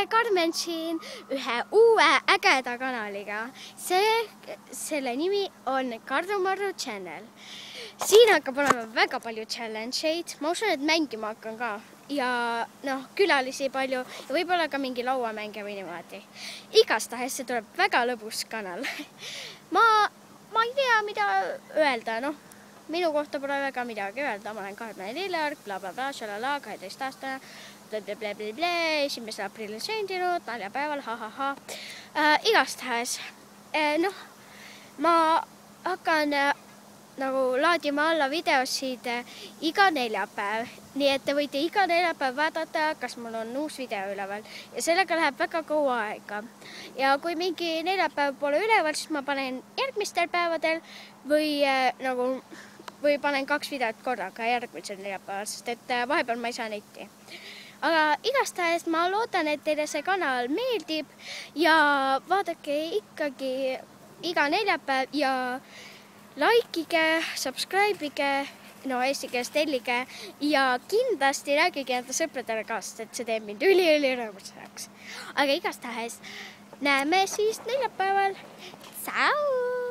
Karmen siin ühe uue ägeda kanaliga. Selle nimi on Kardu-Marru Channel. Siin hakkab olema väga palju challenge'eid. Ma usun, et mängima hakkan ka. Ja külalisi palju ja võib-olla ka mingi lauamängija või niimoodi. Igastahes see tuleb väga lõbus kanal. Ma ei tea, mida öelda. Minu kohta pole väga midagi öelda. Ma olen Karmen Lilleorg, blablabla, šalala, 12 aastane, blablabla, 1. aprillil sündinud, naljapäeval, ha-ha-ha. Igastahes, ma hakkan laadima alla videosid iga neljapäev. Nii et te võite iga neljapäev vaadata, kas mul on uus video üleval. Ja sellega läheb väga kaua aega. Ja kui mingi neljapäev pole üleval, siis ma panen järgmistel päevadel või panen 2 videot korraga järgmisel neljapäeval, sest et vahepeal ma ei saa netti. Aga igastahes ma loodan, et teile see kanal meeldib ja vaadake ikkagi iga neljapäev ja likeige, subscribe'ige, eesti keeles tellige ja kindlasti räägige enda sõpradele ka, sest et see teeb mind üli rõõmusaks. Aga igastahes näeme siis neljapäeval. Tšau!